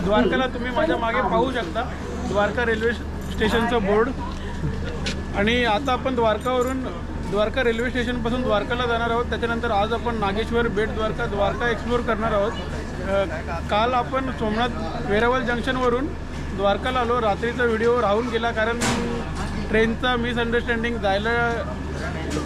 द्वारकाला तुम्ही माझ्या मागे पाहू शकता द्वारका रेल्वे स्टेशनचं बोर्ड। आणि आता आपण द्वारका रेल्वे स्टेशनपासून द्वारकाला जाणार आहोत। त्याच्यानंतर आज आपण नागेश्वर, बेट द्वारका एक्सप्लोर करणार आहोत। काल आपण सोमनाथ वेरावल जंक्शनवरून द्वारकाला आलो। रात्रीचा व्हिडिओ राहून गेला कारण ट्रेनचा मिसअंडरस्टँडिंग जायला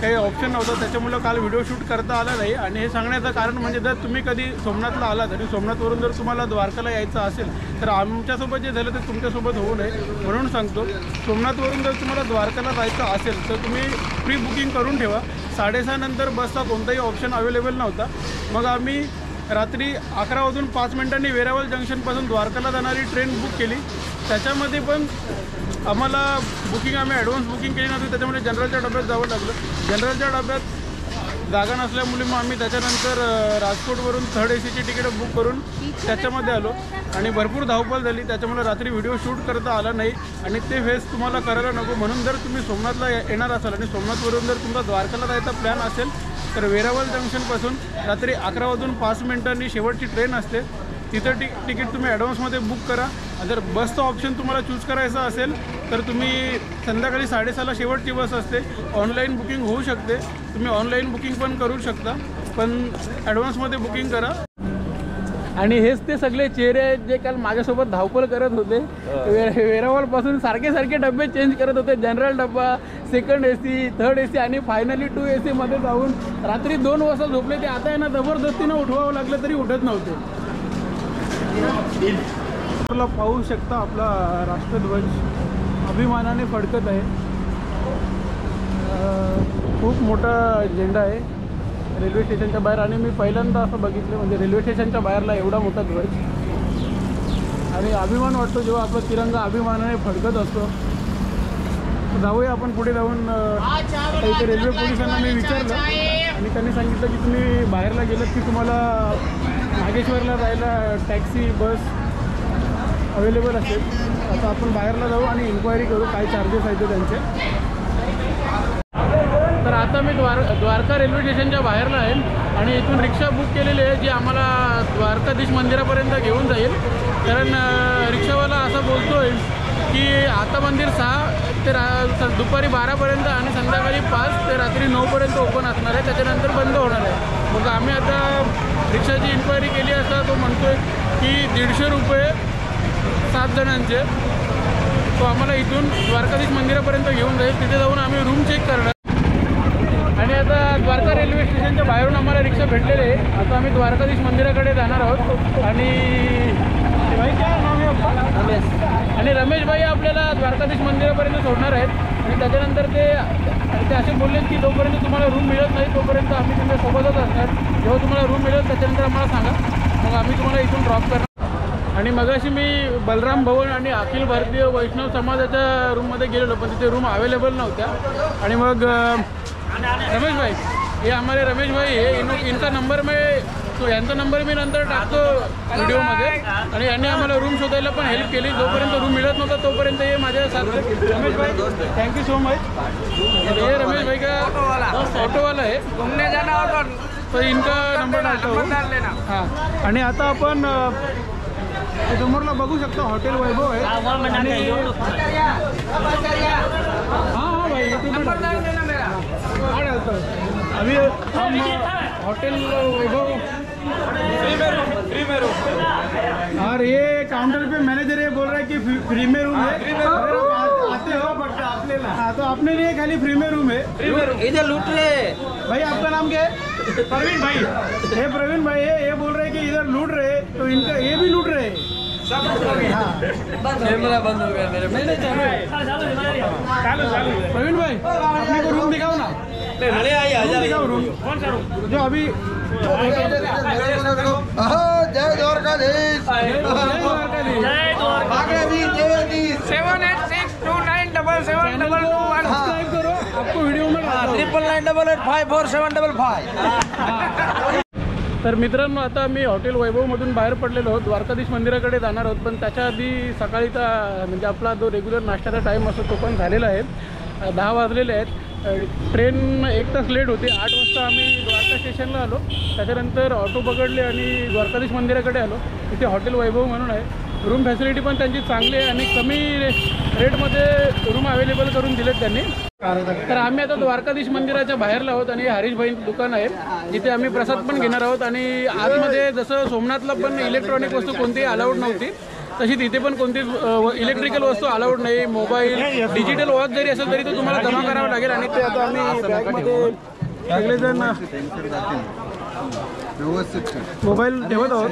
काही ऑप्शन नव्हता, त्याच्यामुळे काल व्हिडिओ शूट करता आला नाही। आणि हे सांगण्याचं कारण म्हणजे जर तुम्ही कधी सोमनाथला आला तरी सोमनाथवरून जर तुम्हाला द्वारकाला यायचं असेल तर आमच्यासोबत जे झालं ते तुमच्यासोबत होऊ नये म्हणून सांगतो। सोमनाथवरून जर तुम्हाला द्वारकाला जायचं असेल तर तुम्ही प्री बुकिंग करून ठेवा। 6:30 नंतर बसचा कोणताही ऑप्शन अवेलेबल नव्हता। मग आम्ही रात्री 11:05 वेरावल जंक्शनपासून द्वारकाला जाणारी ट्रेन बुक केली। त्याच्यामध्ये पण आम्हाला आम्ही ॲडव्हान्स बुकिंग केली नव्हती, त्याच्यामुळे जनरलच्या डब्यात जावं लागलं। जनरलच्या डब्यात जागा नसल्यामुळे मग आम्ही त्याच्यानंतर राजकोटवरून 3rd AC ची तिकीट बुक करून त्याच्यामध्ये आलो आणि भरपूर धावपळ झाली, त्याच्यामुळे रात्री व्हिडिओ शूट करता आला नाही आणि ते फेस तुम्हाला करायला नको। म्हणून जर तुम्ही सोमनाथला येणार असाल आणि सोमनाथवरून जर तुमचा द्वारकाला जायचा प्लॅन असेल तर वेरावल जंक्शनपासून रात्री 11:05 शेवटची ट्रेन असते, तिथं तिकीट तुम्ही ॲडव्हान्समध्ये बुक करा। जर बसचा ऑप्शन तुम्हाला चूज करायचा असेल तर तुम्ही संध्याकाळी 6:30ला शेवटची बस असते, ऑनलाईन बुकिंग होऊ शकते। तुम्ही ऑनलाईन बुकिंग पण करू शकता, पण ॲडव्हान्समध्ये बुकिंग करा। आणि हेच ते सगळे चेहरे आहेत जे काल माझ्यासोबत धावपळ करत होते। वेरावलपासून सारखे डबे चेंज करत होते, जनरल डब्बा, 2nd AC, 3rd AC आणि फायनली 2 AC मध्ये जाऊन रात्री 2 वाजता झोपले ते। आता यांना जबरदस्तीनं उठवावं लागलं तरी उठत नव्हते। पाहू शकता आपला राष्ट्रध्वज अभिमानाने फडकत आहे। खूप मोठा झेंडा आहे रेल्वे स्टेशनच्या बाहेर आणि मी पहिल्यांदा असं बघितलं, म्हणजे रेल्वे स्टेशनच्या बाहेरला एवढा मोठा ध्वज आणि अभिमान वाटतो जेव्हा आपला तिरंगा अभिमानाने फडकत असतो। जाऊया आपण पुढे जाऊन काही रेल्वे पोलिसांना मी विचारलं आणि त्यांनी सांगितलं की तुम्ही बाहेरला गेलात की तुम्हाला नागेश्वरला जायला टॅक्सी बस अवेलेबल असेल। आता आपण बाहेरला जाऊ आणि इन्क्वायरी करू काय चार्जेस आहेत त्यांचे। तर आता मी द्वारका रेल्वे स्टेशनच्या बाहेरला आहे आणि इथून रिक्षा बुक केलेली आहे जी आम्हाला द्वारकाधीश मंदिरापर्यंत घेऊन जाईल। कारण रिक्षावाला असं बोलतो आहे की आता मंदिर 6 ते दुपारी 12पर्यंत आणि संध्याकाळी 5 ते रात्री 9पर्यंत ओपन असणार आहे, त्याच्यानंतर बंद होणार आहे। मग आम्ही आता रिक्षाची इन्क्वायरी केली असता तो म्हणतो आहे की 150 रुपये 7 जणांचे, तो आम्हाला इथून द्वारकाधीश मंदिरापर्यंत घेऊन जाईल। तिथे जाऊन आम्ही रूम चेक करणार आणि आता द्वारका रेल्वे स्टेशनच्या बाहेरून आम्हाला रिक्षा भेटलेली आहे। आता आम्ही द्वारकाधीश मंदिराकडे जाणार आहोत आणि रमेश भाई आपल्याला द्वारकाधीश मंदिरापर्यंत सोडणार आहेत आणि त्याच्यानंतर ते असे बोलले की जोपर्यंत तुम्हाला रूम मिळत नाही तोपर्यंत आम्ही तुमच्यासोबतच असणार। जेव्हा तुम्हाला रूम मिळेल त्याच्यानंतर आम्हाला सांगा, मग आम्ही तुम्हाला इथून ड्रॉप करणार। आणि मगाशी मी बलराम भवन आणि अखिल भारतीय वैष्णव समाजाच्या रूममध्ये गेलेलो पण तिथे रूम अवेलेबल नव्हत्या। आणि मग रमेश भाई, ये हमारे रमेश भाई है, इनका नंबर तो यांचा नंबर मी नंतर टाकतो व्हिडिओमध्ये आणि यांनी आम्हाला रूम शोधायला पण हेल्प केली। जोपर्यंत रूम मिळत नव्हता तोपर्यंत ये माझ्या साथ। रमेश भाई थैंक यू सो मच। ये रमेश भाई का ऑटो वाला है, घूमने जाना ऑटो, तो इनका नंबर डाल लेना। हां, आणि आता आपण समोरला बघू शकता हॉटेल वैभव आहे आणि हां भाई नंबर डाल देना मेरा। अभी हम होटल वैभव फ्री में रूम और ये काउंटर पे मैनेजर ये बोल रहा है कि फ्री में रूम है। अगर आप आते हो बट आपने हाँ तो आपने लिए खाली फ्री में रूम है। इधर लूट रहे भाई। आपका नाम क्या है? प्रवीण भाई। ये प्रवीण भाई है, ये बोल रहे हैं कि इधर लूट रहे तो इनका ये भी लूट रहे सब। कैमरा बंद हो गया मेरे। प्रवीण भाई अपने को रूम दिखाओ ना। दिखाओ रूम, कौन सा रूम जो अभी जय द्वारकाधीश, जय द्वारकाधीश, 7862977721 सब्सक्राइब करो, आपको वीडियो में 9988547155। तर मित्रांनो आता मी हॉटेल वैभवमधून बाहेर पडलेलो आहोत, द्वारकाधीश मंदिराकडे जाणार आहोत। पण त्याच्या आधी सकाळीचा म्हणजे आपला जो रेग्युलर नाश्त्याचा टाईम असतो तो पण झालेला आहे। 10 वाजलेले आहेत। ट्रेन 1 तास लेट होती। 8 वाजता आम्ही द्वारका स्टेशनला आलो, त्याच्यानंतर ऑटो पकडले आणि द्वारकाधीश मंदिराकडे आलो। इथे हॉटेल वैभव म्हणून आहे रूम फॅसिलिटी पण त्यांची चांगली आहे आणि कमी रेटमध्ये रूम अवेलेबल करून दिलेत त्यांनी. तर आम्ही आता द्वारकाधीश मंदिराच्या बाहेरला आहोत आणि हरीशभाईंचं दुकान आहे जिथे आम्ही प्रसाद पण घेणार आहोत. आणि आतमध्ये जसं सोमनाथला पण इलेक्ट्रॉनिक वस्तू कोणतीही अलाउड नव्हती तशी तिथे पण कोणती इलेक्ट्रिकल वस्तू अलाउड नाही. मोबाईल डिजिटल वॉच जरी असेल तरी तो तुम्हाला जमा करावा लागेल. आणि ते आता आम्ही बॅगमध्ये सगळेजण मोबाईल ठेवत आहोत.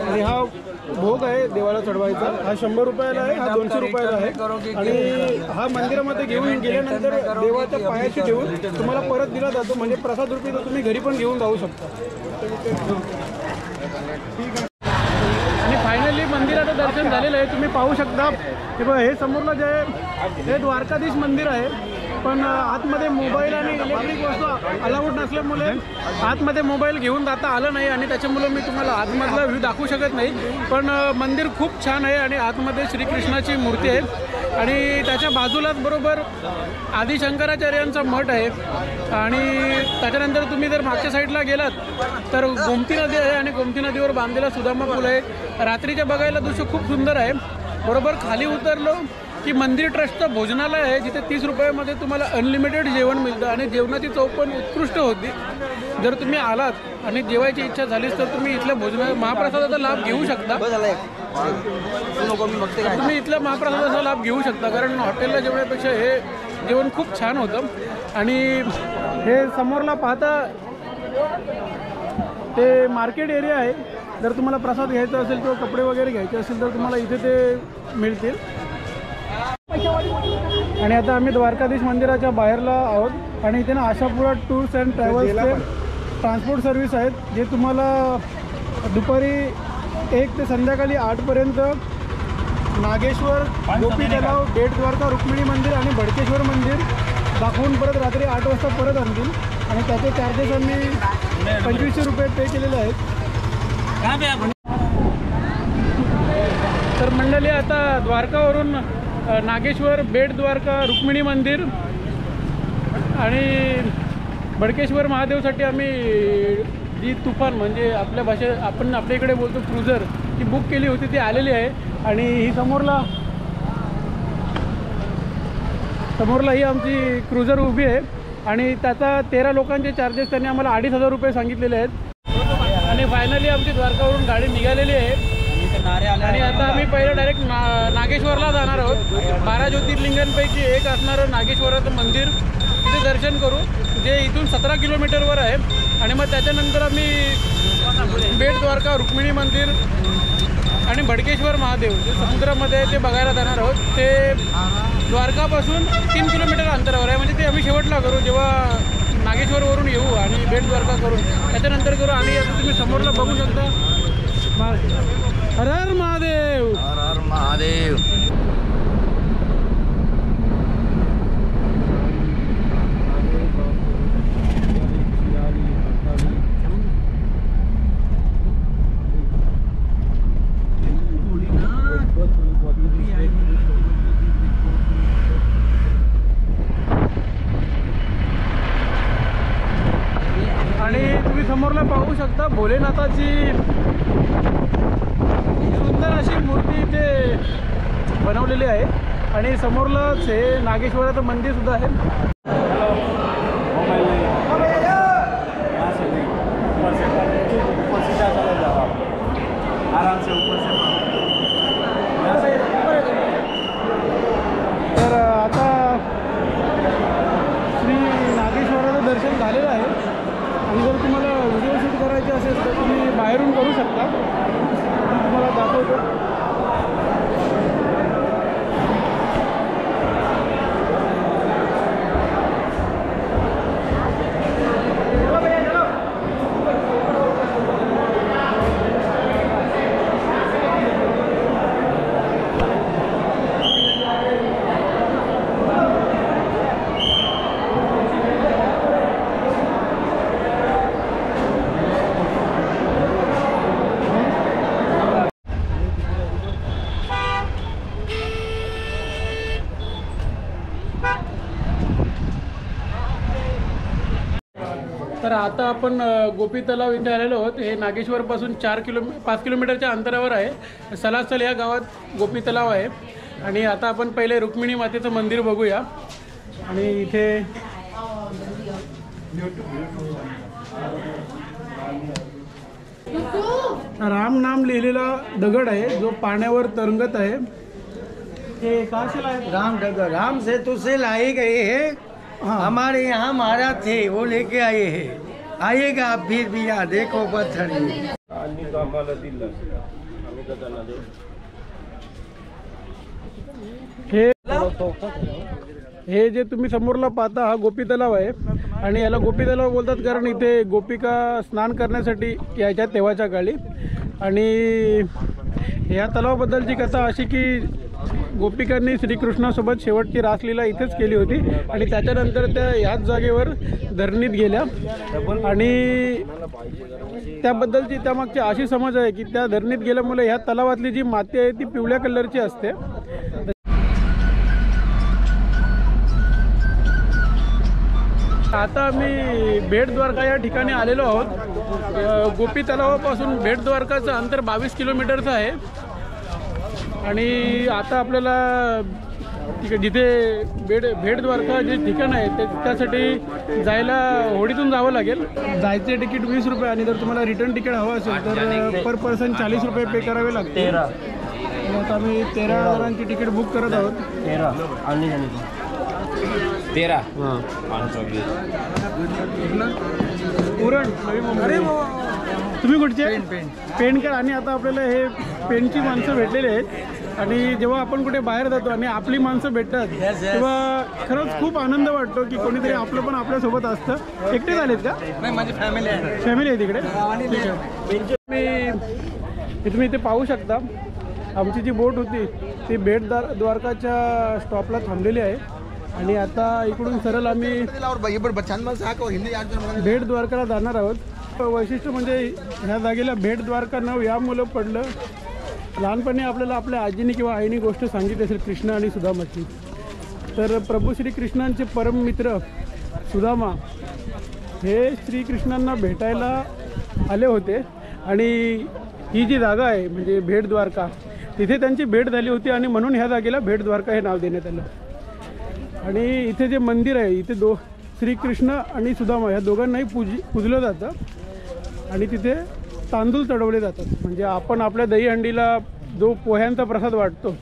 आणि हा भोग आहे देवाला चढवायचा. हा 100 रुपयाला आहे, हा 200 रुपयाला आहे. आणि हा मंदिरामध्ये घेऊन गेल्यानंतर देवाच्या पायाशी ठेवून तुम्हाला परत दिला जातो. म्हणजे प्रसाद रूपी तो तुम्ही घरी पण घेऊन जाऊ शकता. आणि फायनली मंदिराचं दर्शन झालेलं आहे. तुम्ही पाहू शकता हे बघा, हे समोरला जे हे द्वारकाधीश मंदिर आहे. पण आतमध्ये मोबाईल आणि इलेक्ट्रिक वस्तू अलाउड नसल्यामुळे आतमध्ये मोबाईल घेऊन जाता आलं नाही आणि त्याच्यामुळे मी तुम्हाला आतमधला व्ह्यू दाखवू शकत नाही. पण मंदिर खूप छान आहे आणि आतमध्ये श्रीकृष्णाची मूर्ती आहे. आणि त्याच्या बाजूलाच बरोबर आदि शंकराचार्यांचा मठ आहे. आणि त्याच्यानंतर तुम्ही जर मागच्या साईडला गेलात तर गोमती नदी आहे आणि गोमती नदीवर बांधलेला सुदामा पूल आहे. रात्रीच्या बघायला दृश्य खूप सुंदर आहे. बरोबर खाली उतरलो की मंदिर ट्रस्टचं भोजनालय आहे जिथे 30 रुपयामध्ये तुम्हाला अनलिमिटेड जेवण मिळतं आणि जेवणाची चव पण उत्कृष्ट होती. जर तुम्ही आलात आणि जेवायची इच्छा झालीच तर तुम्ही इथल्या महाप्रसादाचा लाभ घेऊ शकता. तुम्ही इथल्या महाप्रसादाचा लाभ घेऊ शकता कारण हॉटेलला जेवण्यापेक्षा हे जेवण खूप छान होतं. आणि हे समोरला पाहता ते मार्केट एरिया आहे. जर तुम्हाला प्रसाद घ्यायचा असेल किंवा कपडे वगैरे घ्यायचे असेल तर तुम्हाला इथे ते मिळतील. आणि आता आम्ही द्वारकाधीश मंदिराच्या बाहेरला आहोत आणि इथे ना आशापुरा टूर्स अँड ट्रॅव्हल्सचे ट्रान्सपोर्ट सर्व्हिस आहेत जे तुम्हाला दुपारी 1 ते संध्याकाळी 8पर्यंत नागेश्वर, गोपी तलाव, बेट द्वारका, रुक्मिणी मंदिर आणि भडकेश्वर मंदिर दाखवून परत रात्री 8 वाजता परत आणतील. आणि त्याचे चार्जेस आम्ही 2500 रुपये पे केलेले आहेत. तर मंडळी आता द्वारकावरून नागेश्वर, बेट द्वारका, रुक्मिणी मंदिर आणि भडकेश्वर महादेवसाठी आम्ही जी तुफान म्हणजे आपल्या भाषेत आपण आपल्या इकडे बोलतो क्रुझर ती बुक केली होती ती आलेली आहे. आणि ही समोरला ही आमची क्रुझर उभी आहे. आणि त्याचा 13 लोकांचे चार्जेस त्यांनी आम्हाला 2500 रुपये सांगितलेले आहेत. आणि फायनली आमची द्वारकावरून गाडी निघालेली आहे. आणि आता आम्ही पहिलं डायरेक्ट नागेश्वरला जाणार आहोत. 12 ज्योतिर्लिंगांपैकी एक असणारं नागेश्वराचं मंदिर तिथे दर्शन करू जे इथून 17 किलोमीटरवर आहे. आणि मग त्याच्यानंतर आम्ही बेट द्वारका, रुक्मिणी मंदिर आणि भडकेश्वर महादेव जे समुद्रामध्ये ते बघायला जाणार आहोत. ते द्वारकापासून 3 किलोमीटर अंतरावर आहे. म्हणजे ते आम्ही शेवटला करू जेव्हा नागेश्वरवरून येऊ आणि बेट द्वारका करून त्याच्यानंतर करू. आणि आता तुम्ही समोरला बघू शकता हर हर महादेव, हर हर महादेव. आणि तुम्ही समोरला पाहू शकता भोलेनाथाची सुंदर अशी मूर्ती इथे बनवलेली आहे. आणि समोरलाच हे नागेश्वराचं मंदिर सुद्धा आहे. तर आता श्री नागेश्वराचं दर्शन झालेलं आहे. आणि जर तुम्हाला व्हिडिओ शूट करायचे असेल तर तुम्ही बाहेरून करू शकता. तुम्हाला दाखवतो. तर आता आपण गोपी तलाव इथे आलेलो आहोत. हे नागेश्वरपासून 5 किलोमीटरच्या अंतरावर आहे. सलास्थल या गावात गोपी तलाव आहे. आणि आता आपण पहिले रुक्मिणी मातेचं मंदिर बघूया. आणि इथे राम नाम लिहिलेला दगड आहे जो पाण्यावर तरंगत आहे. हे कहाँ से लाए? राम सेतु से लाए गए हैं. हमारे यहाँ महाराज थे, वो लेके आए हैं. आइएगा आप फिर भी यहाँ देखो पत्थर. हे जे तुम्ही समोरला पाहता हा गोपी तलाव आहे. आणि याला गोपी तलाव बोलतात कारण इथे गोपिका स्नान करण्यासाठी यायच्या तेव्हाच्या काळी. आणि या तलावाबद्दलची कथा अशी की गोपिकांनी श्रीकृष्णासोबत शेवटची रासलीला इथेच केली होती. आणि त्याच्यानंतर त्या ह्याच जागेवर धरणीत गेल्या. आणि त्याबद्दलची त्यामागची अशी समज आहे की त्या धरणीत गेल्यामुळे ह्या तलावातली जी माती आहे ती पिवळ्या कलरची असते. आता आम्ही बेट द्वारका या ठिकाणी आलेलो आहोत. गोपी तलावापासून बेट द्वारकाचं अंतर 22 किलोमीटरचं आहे. आणि आता आपल्याला जिथे भेट द्वारका जे ठिकाण आहे त्यासाठी जायला होडीतून जावं लागेल. जायचे तिकीट 20 रुपये आणि जर तुम्हाला रिटर्न तिकीट हवं असेल तर पर पर्सन 40 रुपये पे करावे लागते. आता आम्ही 13 जणांची तिकीट बुक करत आहोत. 13 उरण नवी मुंबई. तुम्ही कुठचे? पेणकर. आणि आता आपल्याला हे पेणची माणसं भेटलेली आहेत. आणि जेव्हा आपण कुठे बाहेर जातो आणि आपली माणसं भेटतात तेव्हा खरंच खूप आनंद वाटतो की कोणीतरी आपलं पण आपल्यासोबत असतं. एकटेच आलेत का? नाही, माझी फॅमिली आहे. फॅमिली आहे तिकडे. ठीक आहे. तुम्ही इथे पाहू शकता आमची जी बोट होती ती भेट द्वारकाच्या स्टॉपला थांबलेली आहे. आणि आता इकडून सरळ आम्ही भेट द्वारकाला जाणार आहोत. वैशिष्ट्य म्हणजे ह्या जागेला भेट द्वारका नाव यामुळं पडलं. लहानपणी आपल्याला आपल्या आजीने किंवा आईने गोष्ट सांगितली असेल कृष्ण आणि सुदामाची. तर प्रभू श्रीकृष्णांचे परम मित्र सुदामा हे श्रीकृष्णांना भेटायला आले होते. आणि ही जी जागा आहे म्हणजे भेट द्वारका तिथे त्यांची भेट झाली होती. आणि म्हणून ह्या जागेला भेट द्वारका हे नाव देण्यात आलं. आणि इथे जे मंदिर आहे इथे श्रीकृष्ण आणि सुदामा या दोघांनाही पूजलं जातं. आणि तिथे तांदूळ चढवले जातात. म्हणजे आपण आपल्या दहीहंडीला जो पोह्यांचा प्रसाद वाटतो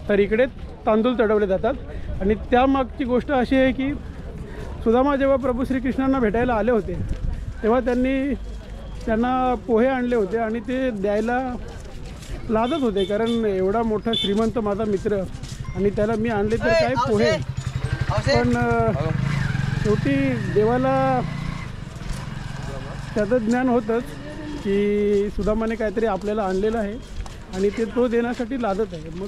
तर इकडे तांदूळ चढवले जातात. आणि त्यामागची गोष्ट अशी आहे की सुदामा जेव्हा प्रभू श्रीकृष्णांना भेटायला आले होते तेव्हा त्यांना पोहे आणले होते. आणि ते द्यायला लाजत होते कारण एवढा मोठा श्रीमंत माझा मित्र आणि त्याला मी आणले तर काय पोहे. पण शेवटी देवाला त्याचं ज्ञान होतंच की सुदामाने काहीतरी आपल्याला आणलेलं आहे आणि ते तो देण्यासाठी लाजत आहे. मग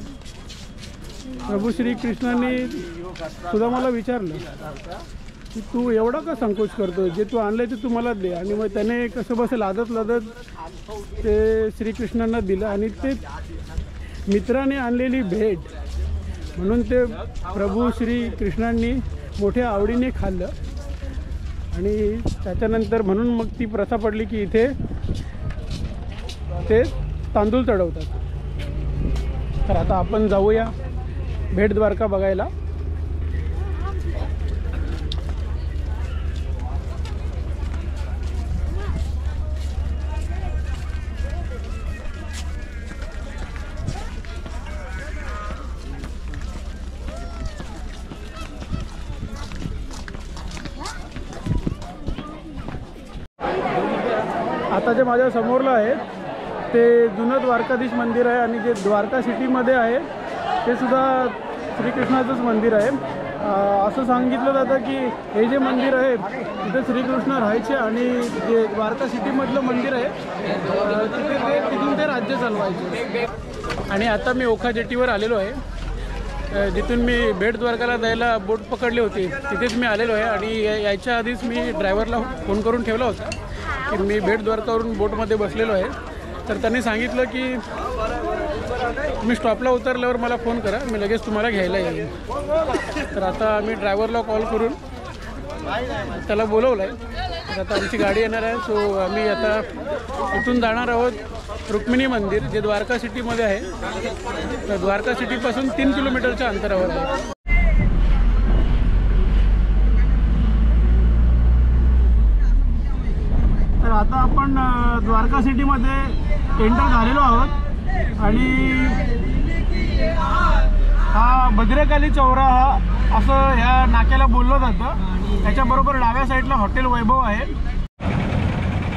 प्रभू श्रीकृष्णाने सुदामाला विचारलं की तू एवढा का संकोच करतो, जे तू आणलं ते तू मला दे. आणि मग त्याने कसं बसं लाजत ते श्रीकृष्णांना दिलं. आणि ते मित्राने आणलेली भेट म्हणून ते प्रभू श्रीकृष्णांनी मोठ्या आवडीने खाल्लं. आणि त्याच्यानंतर म्हणून मग ती प्रथा पडली की इथे ते तांदूळ चढवतात. तर आता आपण जाऊया भेट द्वारका बघायला. आता जे माझ्या समोरला आहे ते जुनं द्वारकाधीश मंदिर आहे. आणि जे द्वारका सिटीमध्ये आहे ते सुद्धा श्रीकृष्णाचंच मंदिर आहे. असं सांगितलं जातं की हे जे मंदिर आहे तिथे श्रीकृष्ण राहायचे आणि जे द्वारका सिटीमधलं मंदिर आहे तिथून ते राज्य चालवायचे. आणि आता मी ओखा जेटीवर आलेलो आहे. जिथून मी भेट द्वारकाला जायला बोट पकडली होती तिथेच मी आलेलो आहे. आणि याच्या आधीच मी ड्रायव्हरला फोन करून ठेवला होता की मी भेट द्वारकावरून बोटमध्ये बसलेलो आहे. तर त्यांनी सांगितलं की तुम्ही स्टॉपला उतरल्यावर मला फोन करा, मी लगेच तुम्हाला घ्यायला येईन. तर आता मी ड्रायव्हरला कॉल करून त्याला बोलवलं आहे तर आता आमची गाडी येणार आहे. सो आम्ही आता इथून जाणार आहोत रुक्मिणी मंदिर, जे द्वारका सिटीमध्ये आहे. तर द्वारका सिटीपासून 3 किलोमीटरच्या अंतरावर आहे. तर आता आपण द्वारका सिटीमध्ये एंटर झालेलो आहोत आणि हा भद्रकाली चौराहा असं ह्या नाक्याला बोललं जातं. त्याच्याबरोबर डाव्या साईडला हॉटेल वैभव आहे.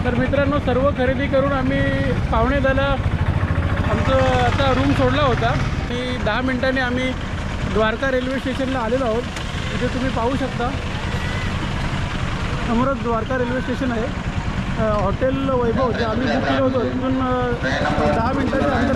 तर मित्रांनो, सर्व खरेदी करून आम्ही 9:15 आमचं आता रूम सोडला होता आणि 10 मिनिटांनी आम्ही द्वारका रेल्वे स्टेशनला आलेलो आहोत. इथे तुम्ही पाहू शकता समोरच द्वारका रेल्वे स्टेशन आहे. हॉटेल वैभव जे आम्ही बुक केलं होतं तिथून 10 मिनिटांनी आम्ही